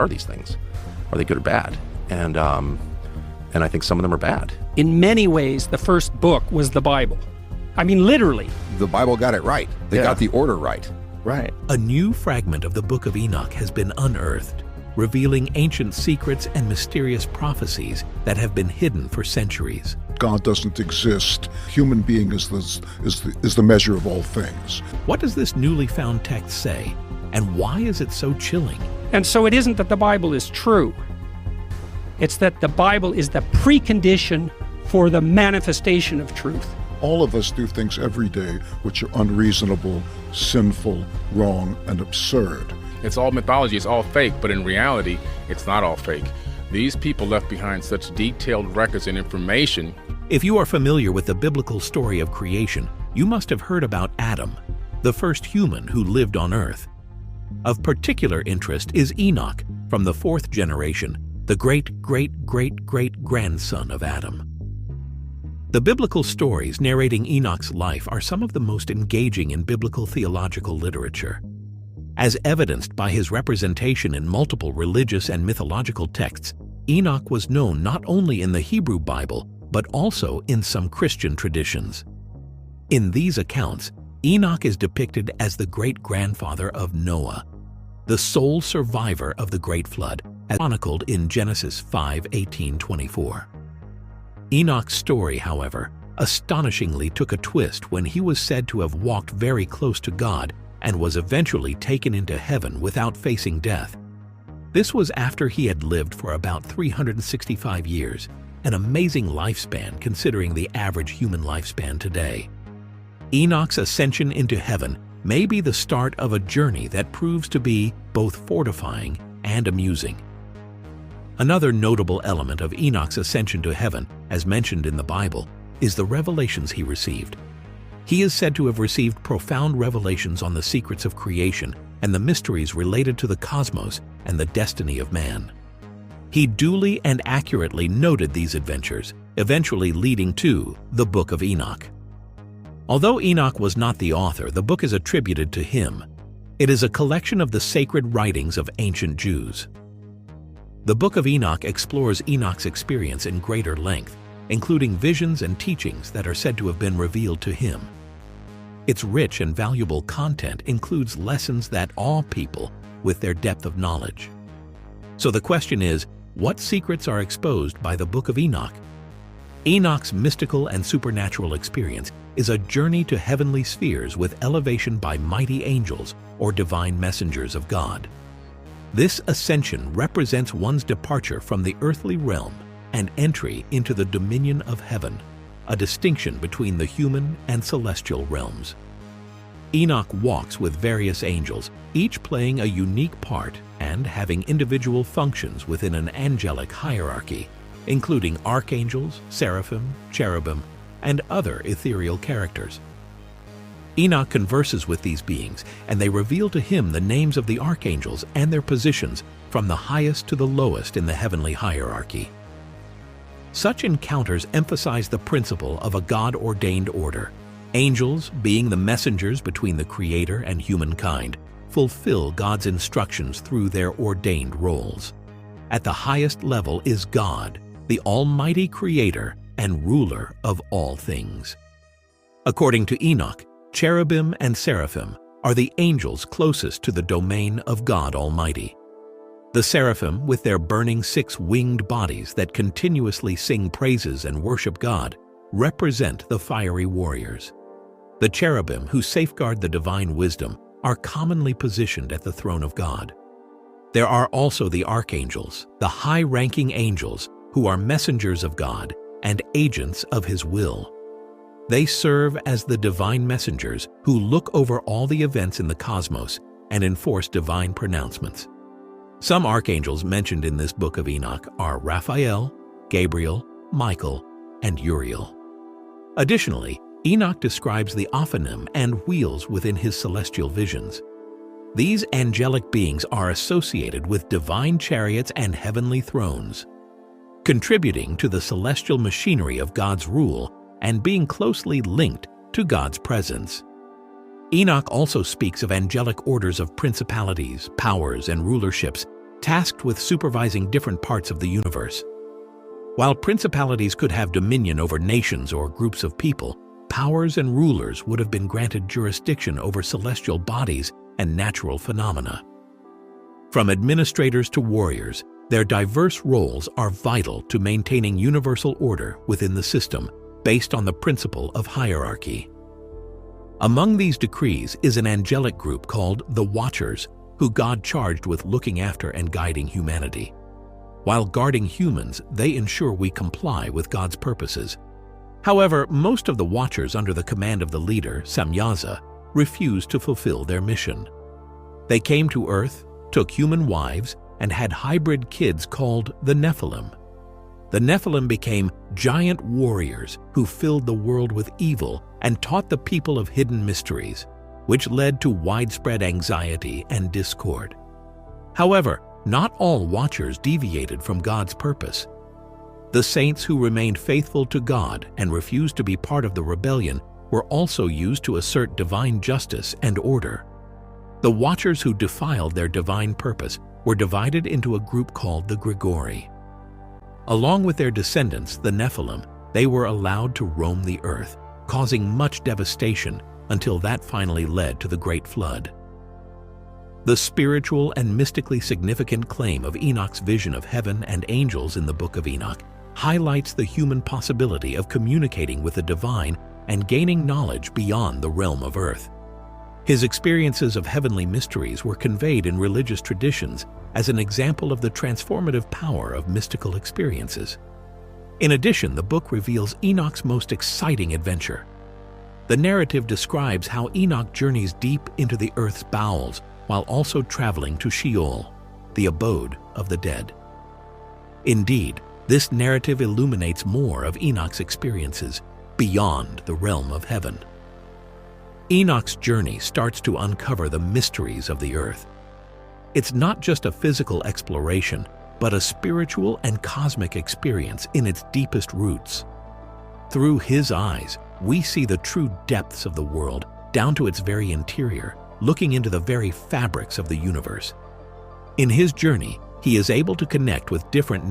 are these things? Are they good or bad? And I think some of them are bad. In many ways, the first book was the Bible. I mean, literally. The Bible got it right. They got the order right. Right. A new fragment of the Book of Enoch has been unearthed, revealing ancient secrets and mysterious prophecies that have been hidden for centuries. God doesn't exist. Human being is the measure of all things. What does this newly found text say, and why is it so chilling? And so it isn't that the Bible is true. It's that the Bible is the precondition for the manifestation of truth. All of us do things every day which are unreasonable, sinful, wrong, and absurd. It's all mythology, it's all fake, but in reality, it's not all fake. These people left behind such detailed records and information. If you are familiar with the biblical story of creation, you must have heard about Adam, the first human who lived on earth. Of particular interest is Enoch, from the fourth generation, the great-great-great-great-grandson of Adam. The biblical stories narrating Enoch's life are some of the most engaging in biblical theological literature. As evidenced by his representation in multiple religious and mythological texts, Enoch was known not only in the Hebrew Bible, but also in some Christian traditions. In these accounts, Enoch is depicted as the great-grandfather of Noah, the sole survivor of the Great Flood, as chronicled in Genesis 5:18-24. Enoch's story, however, astonishingly took a twist when he was said to have walked very close to God and was eventually taken into heaven without facing death. This was after he had lived for about 365 years, an amazing lifespan considering the average human lifespan today. Enoch's ascension into heaven may be the start of a journey that proves to be both fortifying and amusing. Another notable element of Enoch's ascension to heaven, as mentioned in the Bible, is the revelations he received. He is said to have received profound revelations on the secrets of creation and the mysteries related to the cosmos and the destiny of man. He duly and accurately noted these adventures, eventually leading to the Book of Enoch. Although Enoch was not the author, the book is attributed to him. It is a collection of the sacred writings of ancient Jews. The Book of Enoch explores Enoch's experience in greater length, including visions and teachings that are said to have been revealed to him. Its rich and valuable content includes lessons that awe people with their depth of knowledge. So the question is, what secrets are exposed by the Book of Enoch? Enoch's mystical and supernatural experience is a journey to heavenly spheres with elevation by mighty angels or divine messengers of God. This ascension represents one's departure from the earthly realm and entry into the dominion of heaven, a distinction between the human and celestial realms. Enoch walks with various angels, each playing a unique part and having individual functions within an angelic hierarchy, including archangels, seraphim, cherubim, and other ethereal characters. Enoch converses with these beings, and they reveal to him the names of the archangels and their positions from the highest to the lowest in the heavenly hierarchy. Such encounters emphasize the principle of a God-ordained order. Angels, being the messengers between the Creator and humankind, fulfill God's instructions through their ordained roles. At the highest level is God, the Almighty Creator and ruler of all things. According to Enoch, cherubim and seraphim are the angels closest to the domain of God Almighty. The seraphim, with their burning six-winged bodies that continuously sing praises and worship God, represent the fiery warriors. The cherubim, who safeguard the divine wisdom, are commonly positioned at the throne of God. There are also the archangels, the high-ranking angels, who are messengers of God and agents of His will. They serve as the divine messengers who look over all the events in the cosmos and enforce divine pronouncements. Some archangels mentioned in this Book of Enoch are Raphael, Gabriel, Michael, and Uriel. Additionally, Enoch describes the Ophanim and wheels within his celestial visions. These angelic beings are associated with divine chariots and heavenly thrones, contributing to the celestial machinery of God's rule and being closely linked to God's presence. Enoch also speaks of angelic orders of principalities, powers, and rulerships tasked with supervising different parts of the universe. While principalities could have dominion over nations or groups of people, powers and rulers would have been granted jurisdiction over celestial bodies and natural phenomena. From administrators to warriors, their diverse roles are vital to maintaining universal order within the system based on the principle of hierarchy. Among these decrees is an angelic group called the Watchers, who God charged with looking after and guiding humanity. While guarding humans, they ensure we comply with God's purposes. However, most of the Watchers under the command of the leader, Sham&teaya, refused to fulfill their mission. They came to Earth, took human wives, and had hybrid kids called the Nephilim. The Nephilim became giant warriors who filled the world with evil and taught the people of hidden mysteries, which led to widespread anxiety and discord. However, not all Watchers deviated from God's purpose. The saints who remained faithful to God and refused to be part of the rebellion were also used to assert divine justice and order. The Watchers who defiled their divine purpose were divided into a group called the Grigori. Along with their descendants, the Nephilim, they were allowed to roam the earth, causing much devastation until that finally led to the Great Flood. The spiritual and mystically significant claim of Enoch's vision of heaven and angels in the Book of Enoch highlights the human possibility of communicating with the divine and gaining knowledge beyond the realm of earth. His experiences of heavenly mysteries were conveyed in religious traditions as an example of the transformative power of mystical experiences. In addition, the book reveals Enoch's most exciting adventure. The narrative describes how Enoch journeys deep into the earth's bowels while also traveling to Sheol, the abode of the dead. Indeed, this narrative illuminates more of Enoch's experiences beyond the realm of heaven. Enoch's journey starts to uncover the mysteries of the earth. It's not just a physical exploration, but a spiritual and cosmic experience in its deepest roots. Through his eyes, we see the true depths of the world down to its very interior, looking into the very fabrics of the universe. In his journey, he is able to connect with different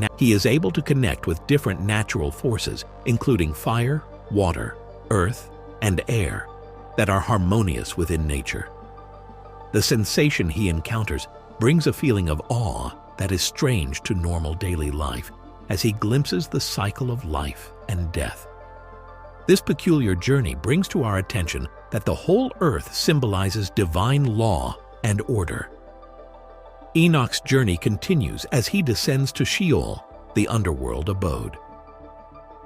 natural forces, including fire, water, earth, and air, that are harmonious within nature. The sensation he encounters brings a feeling of awe that is strange to normal daily life as he glimpses the cycle of life and death. This peculiar journey brings to our attention that the whole earth symbolizes divine law and order. Enoch's journey continues as he descends to Sheol, the underworld abode.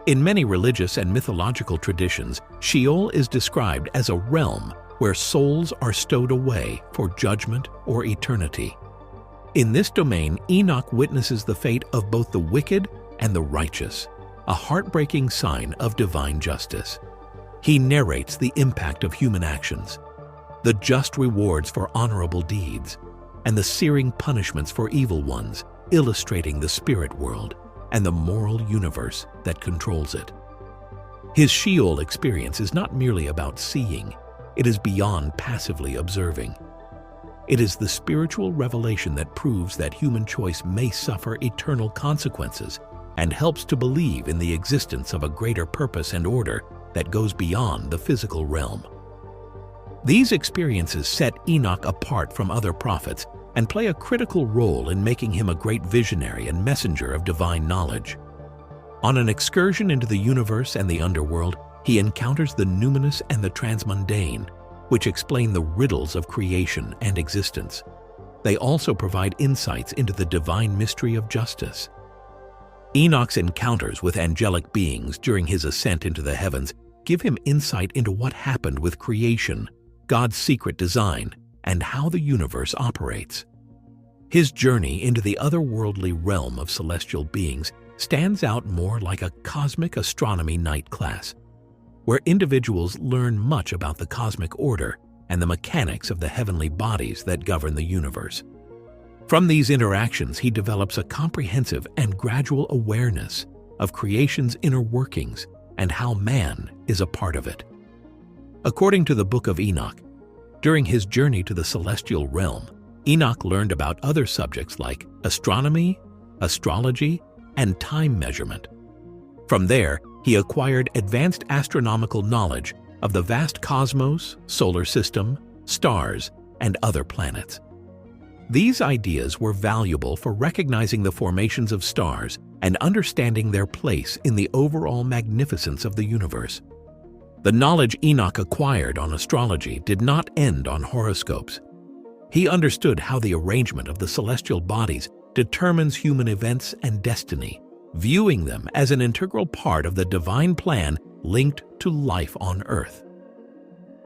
In many religious and mythological traditions, Sheol is described as a realm where souls are stowed away for judgment or eternity. In this domain, Enoch witnesses the fate of both the wicked and the righteous, a heartbreaking sign of divine justice. He narrates the impact of human actions, the just rewards for honorable deeds, and the searing punishments for evil ones, illustrating the spirit world and the moral universe that controls it. His Sheol experience is not merely about seeing, it is beyond passively observing. It is the spiritual revelation that proves that human choice may suffer eternal consequences and helps to believe in the existence of a greater purpose and order that goes beyond the physical realm. These experiences set Enoch apart from other prophets and play a critical role in making him a great visionary and messenger of divine knowledge. On an excursion into the universe and the underworld, he encounters the numinous and the transmundane, which explain the riddles of creation and existence. They also provide insights into the divine mystery of justice. Enoch's encounters with angelic beings during his ascent into the heavens give him insight into what happened with creation, God's secret design, and how the universe operates. His journey into the otherworldly realm of celestial beings stands out more like a cosmic astronomy night class, where individuals learn much about the cosmic order and the mechanics of the heavenly bodies that govern the universe. From these interactions, he develops a comprehensive and gradual awareness of creation's inner workings and how man is a part of it. According to the Book of Enoch, during his journey to the celestial realm, Enoch learned about other subjects like astronomy, astrology, and time measurement. From there, he acquired advanced astronomical knowledge of the vast cosmos, solar system, stars, and other planets. These ideas were valuable for recognizing the formations of stars and understanding their place in the overall magnificence of the universe. The knowledge Enoch acquired on astrology did not end on horoscopes. He understood how the arrangement of the celestial bodies determines human events and destiny, viewing them as an integral part of the divine plan linked to life on Earth.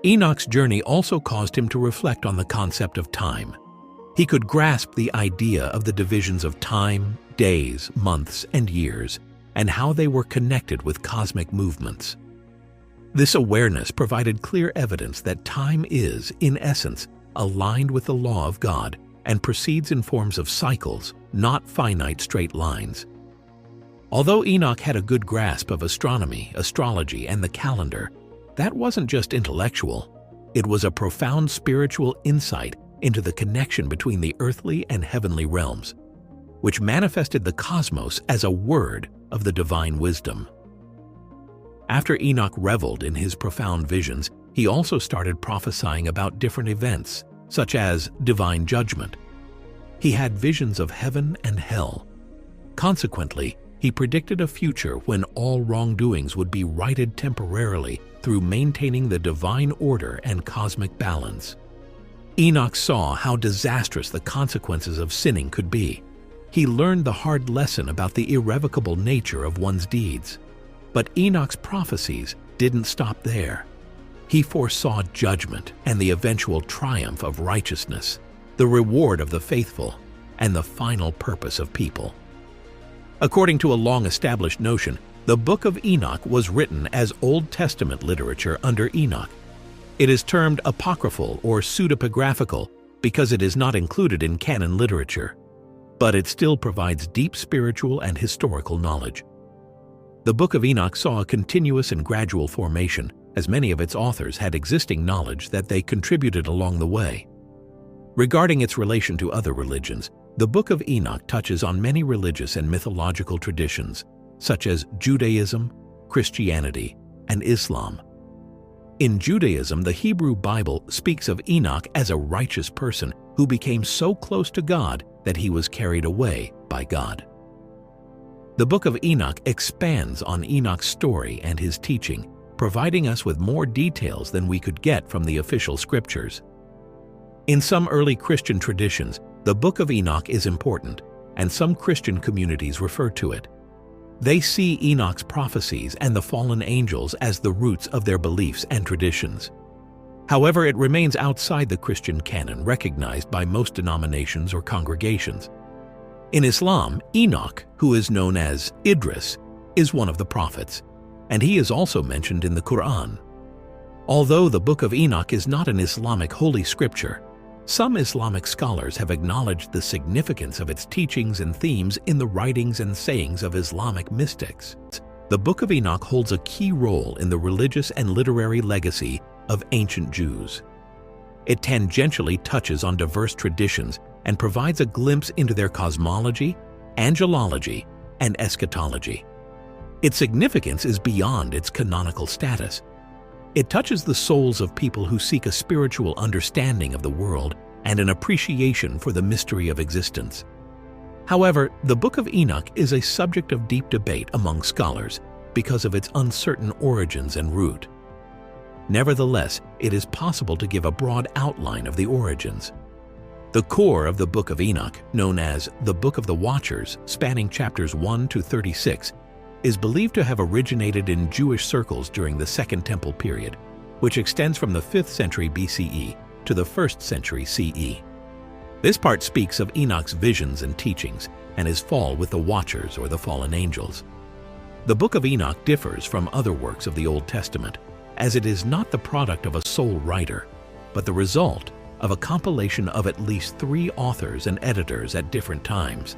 Enoch's journey also caused him to reflect on the concept of time. He could grasp the idea of the divisions of time, days, months, and years, and how they were connected with cosmic movements. This awareness provided clear evidence that time is, in essence, aligned with the law of God and proceeds in forms of cycles, not finite straight lines. Although Enoch had a good grasp of astronomy, astrology, and the calendar, that wasn't just intellectual. It was a profound spiritual insight into the connection between the earthly and heavenly realms, which manifested the cosmos as a word of the divine wisdom. After Enoch reveled in his profound visions, he also started prophesying about different events, such as divine judgment. He had visions of heaven and hell. Consequently, he predicted a future when all wrongdoings would be righted temporarily through maintaining the divine order and cosmic balance. Enoch saw how disastrous the consequences of sinning could be. He learned the hard lesson about the irrevocable nature of one's deeds. But Enoch's prophecies didn't stop there. He foresaw judgment and the eventual triumph of righteousness, the reward of the faithful, and the final purpose of people. According to a long-established notion, the Book of Enoch was written as Old Testament literature under Enoch. It is termed apocryphal or pseudepigraphical because it is not included in canon literature, but it still provides deep spiritual and historical knowledge. The Book of Enoch saw a continuous and gradual formation, as many of its authors had existing knowledge that they contributed along the way. Regarding its relation to other religions, the Book of Enoch touches on many religious and mythological traditions, such as Judaism, Christianity, and Islam. In Judaism, the Hebrew Bible speaks of Enoch as a righteous person who became so close to God that he was carried away by God. The Book of Enoch expands on Enoch's story and his teaching, providing us with more details than we could get from the official scriptures. In some early Christian traditions, the Book of Enoch is important, and some Christian communities refer to it. They see Enoch's prophecies and the fallen angels as the roots of their beliefs and traditions. However, it remains outside the Christian canon recognized by most denominations or congregations. In Islam, Enoch, who is known as Idris, is one of the prophets, and he is also mentioned in the Quran. Although the Book of Enoch is not an Islamic holy scripture, some Islamic scholars have acknowledged the significance of its teachings and themes in the writings and sayings of Islamic mystics. The Book of Enoch holds a key role in the religious and literary legacy of ancient Jews. It tangentially touches on diverse traditions and provides a glimpse into their cosmology, angelology, and eschatology. Its significance is beyond its canonical status. It touches the souls of people who seek a spiritual understanding of the world and an appreciation for the mystery of existence. However, the Book of Enoch is a subject of deep debate among scholars because of its uncertain origins and root. Nevertheless, it is possible to give a broad outline of the origins. The core of the Book of Enoch, known as the Book of the Watchers, spanning chapters 1 to 36, is believed to have originated in Jewish circles during the Second Temple period, which extends from the 5th century BCE to the 1st century CE. This part speaks of Enoch's visions and teachings and his fall with the Watchers or the fallen angels. The Book of Enoch differs from other works of the Old Testament, as it is not the product of a sole writer, but the result of a compilation of at least 3 authors and editors at different times.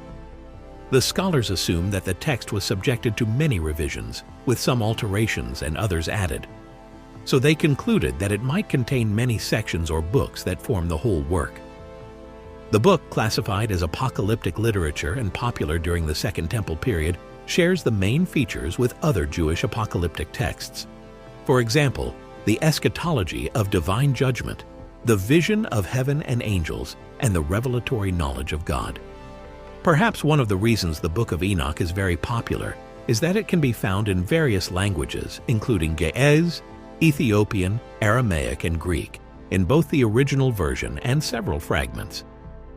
The scholars assume that the text was subjected to many revisions, with some alterations and others added. So they concluded that it might contain many sections or books that form the whole work. The book, classified as apocalyptic literature and popular during the Second Temple period, shares the main features with other Jewish apocalyptic texts. For example, the eschatology of divine judgment, the vision of heaven and angels, and the revelatory knowledge of God. Perhaps one of the reasons the Book of Enoch is very popular is that it can be found in various languages, including Ge'ez, Ethiopian, Aramaic, and Greek, in both the original version and several fragments.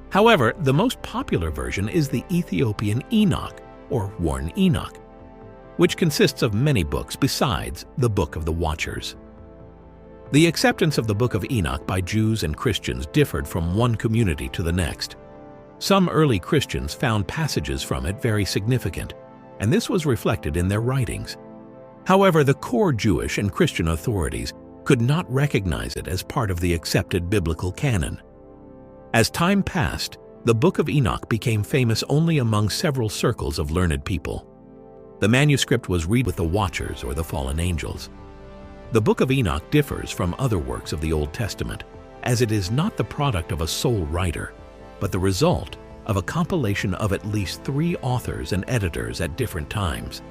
However, the most popular version is the Ethiopian Enoch, or Worn Enoch, which consists of many books besides the Book of the Watchers. The acceptance of the Book of Enoch by Jews and Christians differed from one community to the next. Some early Christians found passages from it very significant, and this was reflected in their writings. However, the core Jewish and Christian authorities could not recognize it as part of the accepted biblical canon. As time passed, the Book of Enoch became famous only among several circles of learned people. The manuscript was read with the Watchers or the fallen angels. The Book of Enoch differs from other works of the Old Testament, as it is not the product of a sole writer, but the result of a compilation of at least 3 authors and editors at different times.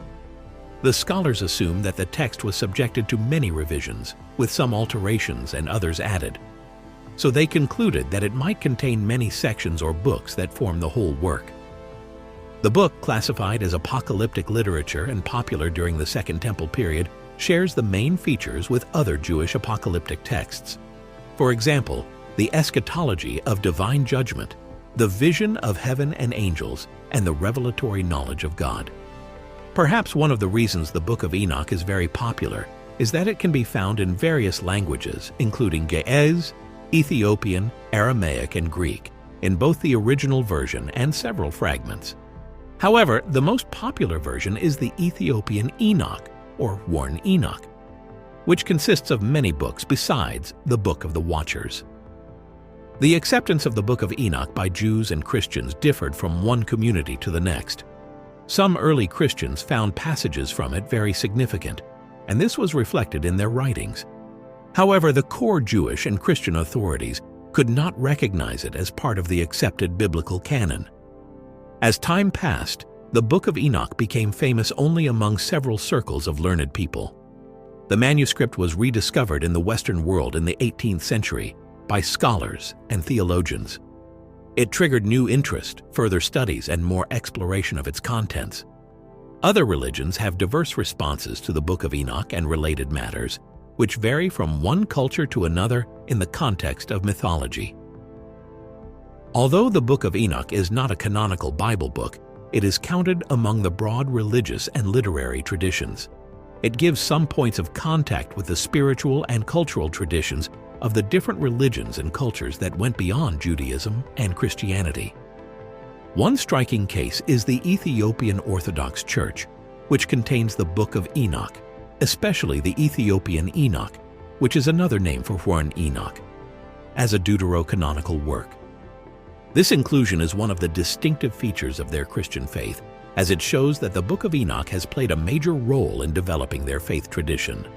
The scholars assume that the text was subjected to many revisions, with some alterations and others added. So they concluded that it might contain many sections or books that form the whole work. The book, classified as apocalyptic literature and popular during the Second Temple period, shares the main features with other Jewish apocalyptic texts. For example, the eschatology of divine judgment, the vision of heaven and angels, and the revelatory knowledge of God. Perhaps one of the reasons the Book of Enoch is very popular is that it can be found in various languages, including Ge'ez, Ethiopian, Aramaic, and Greek, in both the original version and several fragments. However, the most popular version is the Ethiopian Enoch, or Worn Enoch, which consists of many books besides the Book of the Watchers. The acceptance of the Book of Enoch by Jews and Christians differed from one community to the next. Some early Christians found passages from it very significant, and this was reflected in their writings. However, the core Jewish and Christian authorities could not recognize it as part of the accepted biblical canon. As time passed, the Book of Enoch became famous only among several circles of learned people. The manuscript was rediscovered in the Western world in the 18th century by scholars and theologians. It triggered new interest, further studies, and more exploration of its contents. Other religions have diverse responses to the Book of Enoch and related matters, which vary from one culture to another in the context of mythology. Although the Book of Enoch is not a canonical Bible book, it is counted among the broad religious and literary traditions. It gives some points of contact with the spiritual and cultural traditions of the different religions and cultures that went beyond Judaism and Christianity. One striking case is the Ethiopian Orthodox Church, which contains the Book of Enoch, especially the Ethiopian Enoch, which is another name for Worn Enoch, as a deuterocanonical work. This inclusion is one of the distinctive features of their Christian faith, as it shows that the Book of Enoch has played a major role in developing their faith tradition.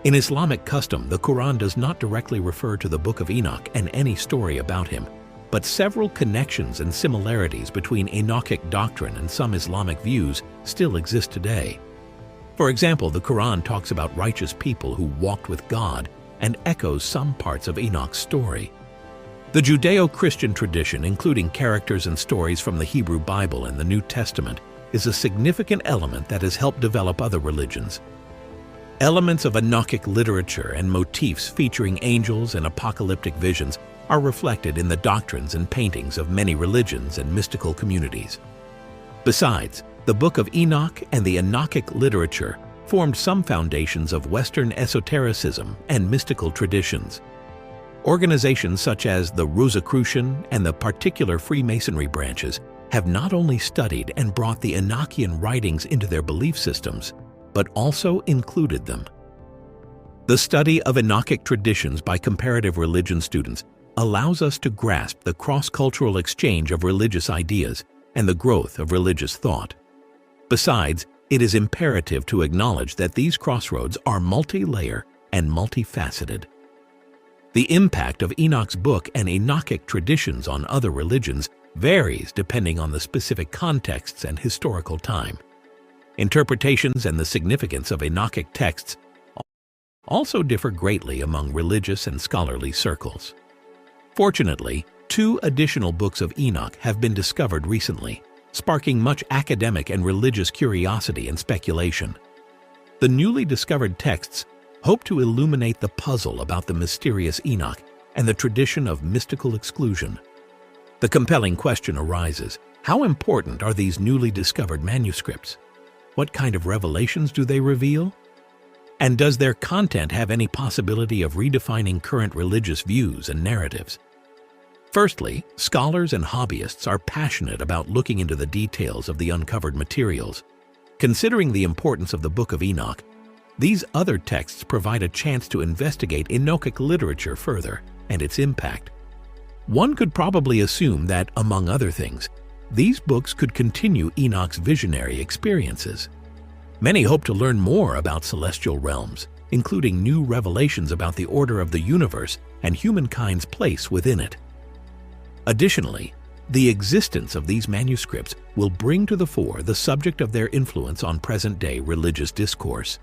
In Islamic custom, the Quran does not directly refer to the Book of Enoch and any story about him, but several connections and similarities between Enochic doctrine and some Islamic views still exist today. For example, the Quran talks about righteous people who walked with God and echoes some parts of Enoch's story. The Judeo-Christian tradition, including characters and stories from the Hebrew Bible and the New Testament, is a significant element that has helped develop other religions. Elements of Enochic literature and motifs featuring angels and apocalyptic visions are reflected in the doctrines and paintings of many religions and mystical communities. Besides, the Book of Enoch and the Enochic literature formed some foundations of Western esotericism and mystical traditions. Organizations such as the Rosicrucian and the particular Freemasonry branches have not only studied and brought the Enochian writings into their belief systems, but also included them. The study of Enochic traditions by comparative religion students allows us to grasp the cross-cultural exchange of religious ideas and the growth of religious thought. Besides, it is imperative to acknowledge that these crossroads are multi-layer and multifaceted. The impact of Enoch's book and Enochic traditions on other religions varies depending on the specific contexts and historical time. Interpretations and the significance of Enochic texts also differ greatly among religious and scholarly circles. Fortunately, 2 additional books of Enoch have been discovered recently, sparking much academic and religious curiosity and speculation. The newly discovered texts hope to illuminate the puzzle about the mysterious Enoch and the tradition of mystical exclusion. The compelling question arises, how important are these newly discovered manuscripts? What kind of revelations do they reveal? And does their content have any possibility of redefining current religious views and narratives? Firstly, scholars and hobbyists are passionate about looking into the details of the uncovered materials. Considering the importance of the Book of Enoch, these other texts provide a chance to investigate Enochic literature further and its impact. One could probably assume that, among other things, these books could continue Enoch's visionary experiences. Many hope to learn more about celestial realms, including new revelations about the order of the universe and humankind's place within it. Additionally, the existence of these manuscripts will bring to the fore the subject of their influence on present-day religious discourse.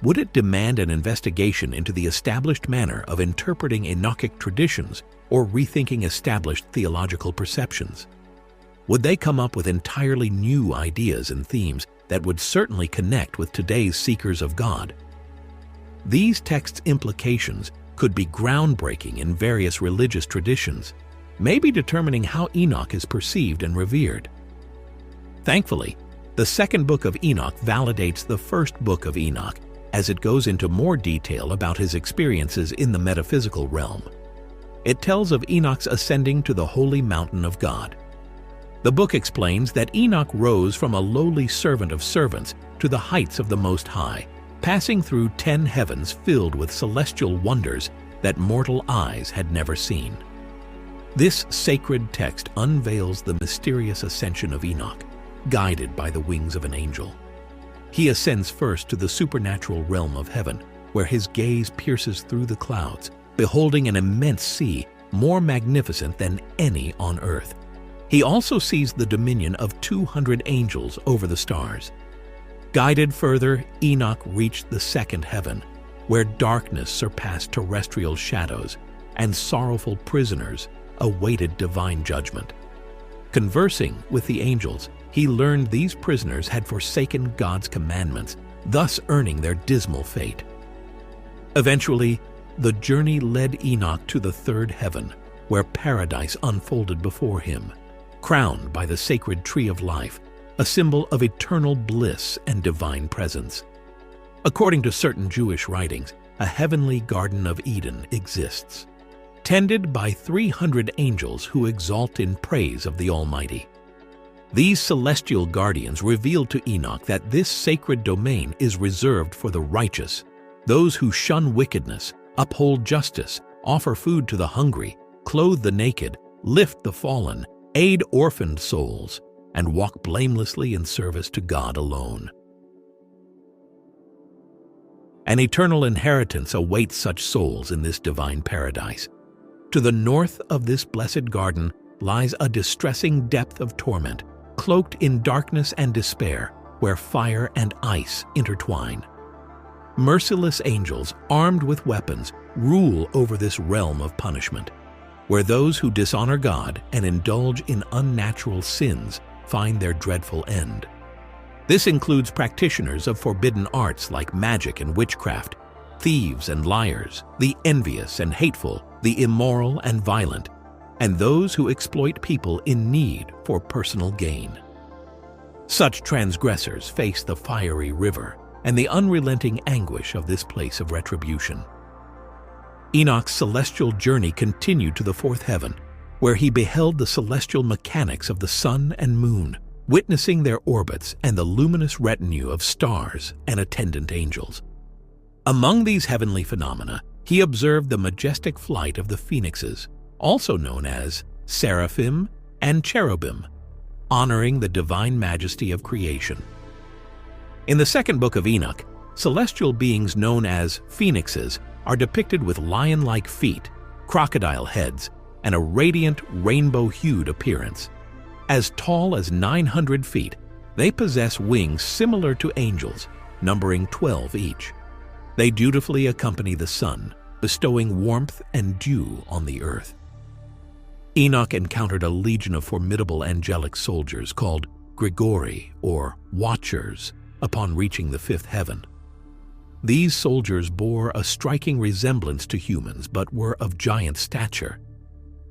Would it demand an investigation into the established manner of interpreting Enochic traditions or rethinking established theological perceptions? Would they come up with entirely new ideas and themes that would certainly connect with today's seekers of God? These texts' implications could be groundbreaking in various religious traditions, maybe determining how Enoch is perceived and revered. Thankfully, the second book of Enoch validates the first book of Enoch as it goes into more detail about his experiences in the metaphysical realm. It tells of Enoch's ascending to the holy mountain of God. The book explains that Enoch rose from a lowly servant of servants to the heights of the Most High, passing through 10 heavens filled with celestial wonders that mortal eyes had never seen. This sacred text unveils the mysterious ascension of Enoch, guided by the wings of an angel. He ascends first to the supernatural realm of heaven, where his gaze pierces through the clouds, beholding an immense sea more magnificent than any on earth. He also sees the dominion of 200 angels over the stars. Guided further, Enoch reached the second heaven, where darkness surpassed terrestrial shadows and sorrowful prisoners awaited divine judgment. Conversing with the angels, he learned these prisoners had forsaken God's commandments, thus earning their dismal fate. Eventually, the journey led Enoch to the third heaven, where paradise unfolded before him, crowned by the sacred tree of life, a symbol of eternal bliss and divine presence. According to certain Jewish writings, a heavenly Garden of Eden exists, tended by 300 angels who exalt in praise of the Almighty. These celestial guardians revealed to Enoch that this sacred domain is reserved for the righteous, those who shun wickedness, uphold justice, offer food to the hungry, clothe the naked, lift the fallen, aid orphaned souls, and walk blamelessly in service to God alone. An eternal inheritance awaits such souls in this divine paradise. To the north of this blessed garden lies a distressing depth of torment, cloaked in darkness and despair, where fire and ice intertwine. Merciless angels, armed with weapons, rule over this realm of punishment, where those who dishonor God and indulge in unnatural sins find their dreadful end. This includes practitioners of forbidden arts like magic and witchcraft, thieves and liars, the envious and hateful, the immoral and violent, and those who exploit people in need for personal gain. Such transgressors face the fiery river and the unrelenting anguish of this place of retribution. Enoch's celestial journey continued to the fourth heaven, where he beheld the celestial mechanics of the sun and moon, witnessing their orbits and the luminous retinue of stars and attendant angels. Among these heavenly phenomena, he observed the majestic flight of the phoenixes, also known as seraphim and cherubim, honoring the divine majesty of creation. In the second book of Enoch, Celestial beings known as phoenixes are depicted with lion-like feet, crocodile heads, and a radiant, rainbow-hued appearance. As tall as 900 feet, they possess wings similar to angels, numbering 12 each. They dutifully accompany the sun, bestowing warmth and dew on the earth. Enoch encountered a legion of formidable angelic soldiers called Grigori, or Watchers, upon reaching the fifth heaven. These soldiers bore a striking resemblance to humans but were of giant stature.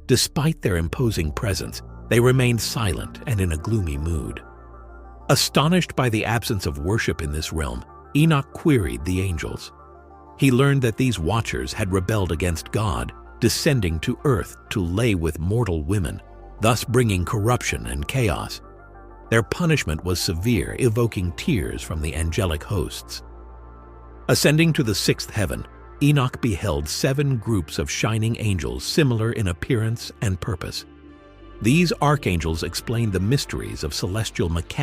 Despite their imposing presence, they remained silent and in a gloomy mood. Astonished by the absence of worship in this realm, Enoch queried the angels. He learned that these Watchers had rebelled against God, descending to earth to lay with mortal women, thus bringing corruption and chaos. Their punishment was severe, evoking tears from the angelic hosts. Ascending to the sixth heaven, Enoch beheld 7 groups of shining angels similar in appearance and purpose. These archangels explained the mysteries of celestial mechanics